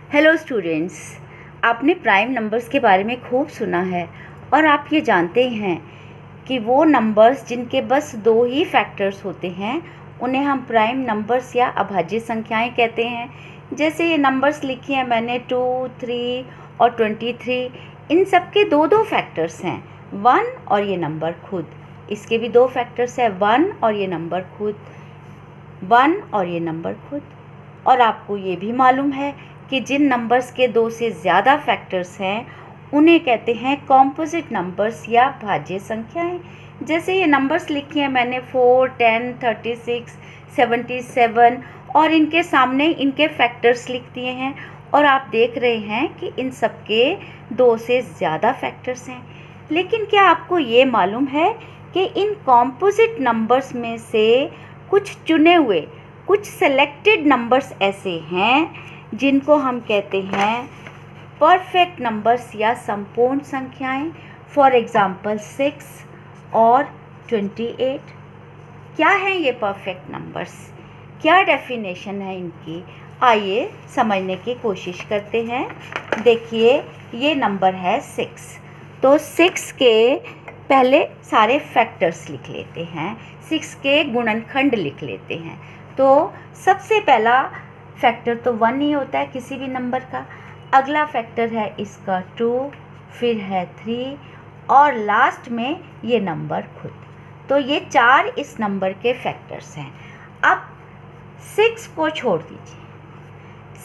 Hello students, आपने prime numbers के बारे में खूब सुना है और आप ये जानते हैं कि वो नंबर्स जिनके बस दो ही फैक्टर्स होते हैं उन्हें हम प्राइम नंबर्स या अभाज्य संख्याएं कहते हैं। जैसे ये नंबर्स लिखे हैं मैंने 2, 3 और 23, इन सब के दो दो फैक्टर्स हैं, 1 और ये नंबर खुद। इसके भी दो फैक्टर्स हैं, 1 और ये नंबर खुद, 1 और ये नंबर खुद। और आपको ये भी मालूम है कि जिन नंबर्स के दो से ज़्यादा फैक्टर्स हैं उन्हें कहते हैं कॉम्पोजिट नंबर्स या भाज्य संख्याएं। जैसे ये नंबर्स लिखे हैं मैंने 4, 10, 36, 77 और इनके सामने इनके फैक्टर्स लिख दिए हैं और आप देख रहे हैं कि इन सब के दो से ज़्यादा फैक्टर्स हैं। लेकिन क्या आपको ये मालूम है कि इन कॉम्पोजिट नंबर्स में से कुछ चुने हुए, कुछ सेलेक्टेड नंबर्स ऐसे हैं जिनको हम कहते हैं परफेक्ट नंबर्स या संपूर्ण संख्याएं। फॉर एग्ज़ाम्पल 6 और 28। क्या हैं ये परफेक्ट नंबर्स, क्या डेफिनेशन है इनकी, आइए समझने की कोशिश करते हैं। देखिए ये नंबर है 6, तो 6 के पहले सारे फैक्टर्स लिख लेते हैं, 6 के गुणनखंड लिख लेते हैं। तो सबसे पहला फैक्टर तो 1 ही होता है किसी भी नंबर का, अगला फैक्टर है इसका 2, फिर है 3 और लास्ट में ये नंबर खुद। तो ये 4 इस नंबर के फैक्टर्स हैं। अब 6 को छोड़ दीजिए,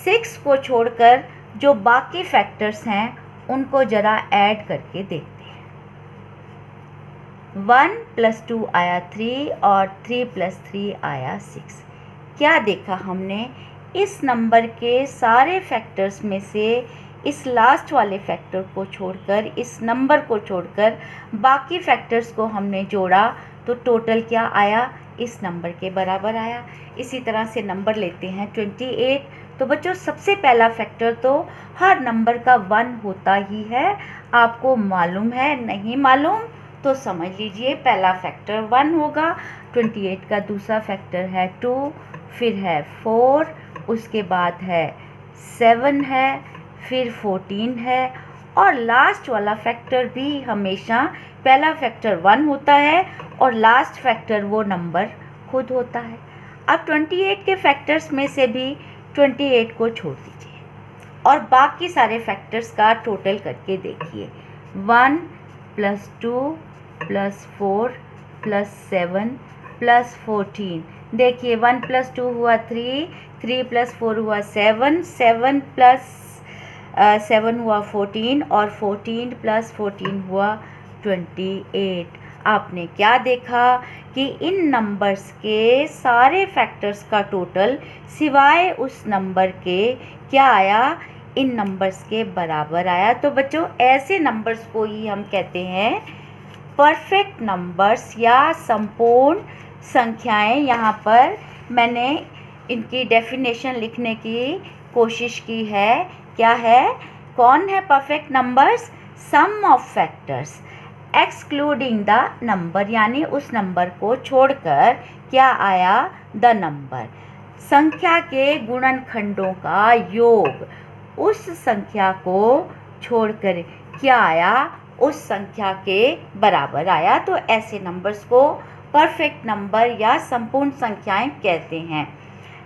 6 को छोड़कर जो बाकी फैक्टर्स हैं उनको ज़रा ऐड करके देखते हैं। 1 + 2 आया 3 और 3 + 3 आया 6। क्या देखा हमने, इस नंबर के सारे फैक्टर्स में से इस लास्ट वाले फैक्टर को छोड़कर, इस नंबर को छोड़कर बाकी फैक्टर्स को हमने जोड़ा तो टोटल क्या आया, इस नंबर के बराबर आया। इसी तरह से नंबर लेते हैं 28। तो बच्चों सबसे पहला फैक्टर तो हर नंबर का 1 होता ही है। आपको मालूम है, नहीं मालूम तो समझ लीजिए, पहला फैक्टर 1 होगा। 28 का दूसरा फैक्टर है 2, फिर है 4, उसके बाद है 7 है, फिर 14 है और लास्ट वाला फैक्टर भी हमेशा पहला फैक्टर 1 होता है और लास्ट फैक्टर वो नंबर खुद होता है। अब 28 के फैक्टर्स में से भी 28 को छोड़ दीजिए और बाकी सारे फैक्टर्स का टोटल करके देखिए। 1 + 2 + 4 + 7 + 14। देखिए 1 + 2 हुआ 3, 3 + 4 हुआ 7, 7 + 7 हुआ 14 और 14 + 14 हुआ 28। आपने क्या देखा कि इन नंबर्स के सारे फैक्टर्स का टोटल सिवाय उस नंबर के क्या आया, इन नंबर्स के बराबर आया। तो बच्चों ऐसे नंबर्स को ही हम कहते हैं परफेक्ट नंबर्स या संपूर्ण संख्याएं। यहाँ पर मैंने इनकी डेफिनेशन लिखने की कोशिश की है। क्या है, कौन है perfect numbers? Sum of factors excluding the number, यानी उस नंबर को छोड़कर क्या आया, द नंबर। संख्या के गुणनखंडों का योग उस संख्या को छोड़कर क्या आया, उस संख्या के बराबर आया। तो ऐसे नंबर्स को परफेक्ट नंबर या संपूर्ण संख्याएं कहते हैं।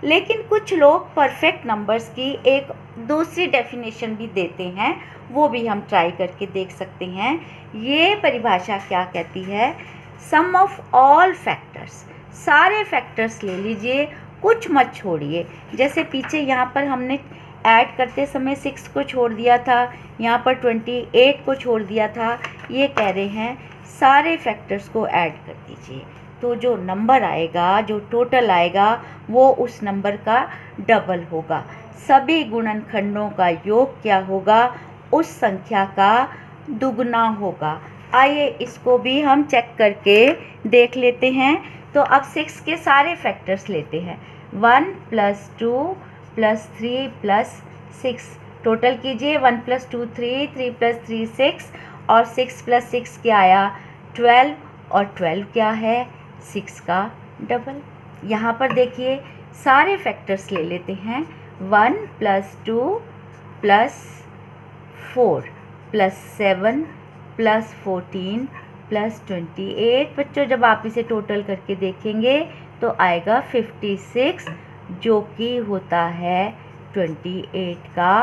लेकिन कुछ लोग परफेक्ट नंबर्स की एक दूसरी डेफिनेशन भी देते हैं, वो भी हम ट्राई करके देख सकते हैं। ये परिभाषा क्या कहती है, सम ऑफ ऑल फैक्टर्स, सारे फैक्टर्स ले लीजिए, कुछ मत छोड़िए। जैसे पीछे यहाँ पर हमने ऐड करते समय 6 को छोड़ दिया था, यहाँ पर 28 को छोड़ दिया था। ये कह रहे हैं सारे फैक्टर्स को ऐड कर दीजिए, तो जो नंबर आएगा, जो टोटल आएगा, वो उस नंबर का डबल होगा। सभी गुणनखंडों का योग क्या होगा, उस संख्या का दुगना होगा। आइए इसको भी हम चेक करके देख लेते हैं। तो अब 6 के सारे फैक्टर्स लेते हैं, 1 + 2 + 3 + 6। टोटल कीजिए, 1 + 2 3, 3 + 3 6 और 6 + 6 क्या आया, 12 और 12 क्या है, 6 का डबल। यहाँ पर देखिए सारे फैक्टर्स ले लेते हैं, 1 + 2 प्लस 4 प्लस 7 प्लस 14 प्लस 28। बच्चों जब आप इसे टोटल करके देखेंगे तो आएगा 56, जो कि होता है 28 का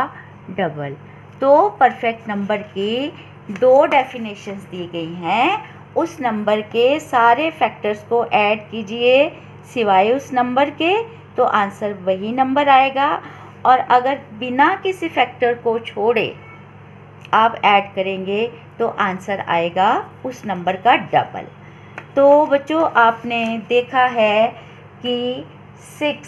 डबल। तो परफेक्ट नंबर की दो डेफिनेशंस दी गई हैं। उस नंबर के सारे फैक्टर्स को ऐड कीजिए सिवाय उस नंबर के, तो आंसर वही नंबर आएगा। और अगर बिना किसी फैक्टर को छोड़े आप ऐड करेंगे तो आंसर आएगा उस नंबर का डबल। तो बच्चों आपने देखा है कि 6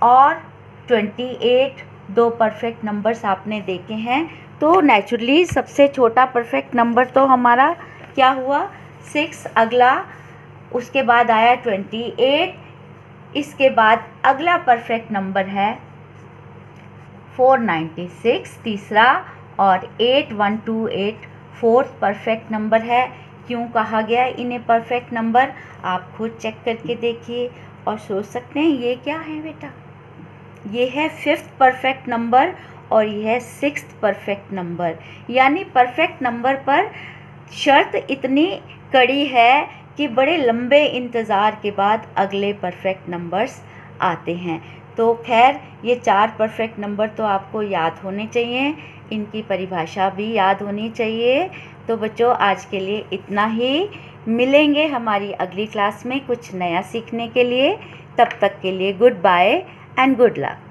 और 28 दो परफेक्ट नंबर्स आपने देखे हैं। तो नेचुरली सबसे छोटा परफेक्ट नंबर तो हमारा क्या हुआ, 6। अगला उसके बाद आया 28, इसके बाद अगला परफेक्ट नंबर है 496 तीसरा, और 8128 फोर्थ परफेक्ट नंबर है। क्यों कहा गया इन्हें परफेक्ट नंबर, आप खुद चेक करके देखिए और सोच सकते हैं ये क्या है बेटा। ये है 5th परफेक्ट नंबर और ये है 6th परफेक्ट नंबर। यानी परफेक्ट नंबर पर शर्त इतनी कड़ी है कि बड़े लंबे इंतज़ार के बाद अगले परफेक्ट नंबर्स आते हैं। तो खैर ये 4 परफेक्ट नंबर तो आपको याद होने चाहिए, इनकी परिभाषा भी याद होनी चाहिए। तो बच्चों आज के लिए इतना ही, मिलेंगे हमारी अगली क्लास में कुछ नया सीखने के लिए। तब तक के लिए goodbye and good luck.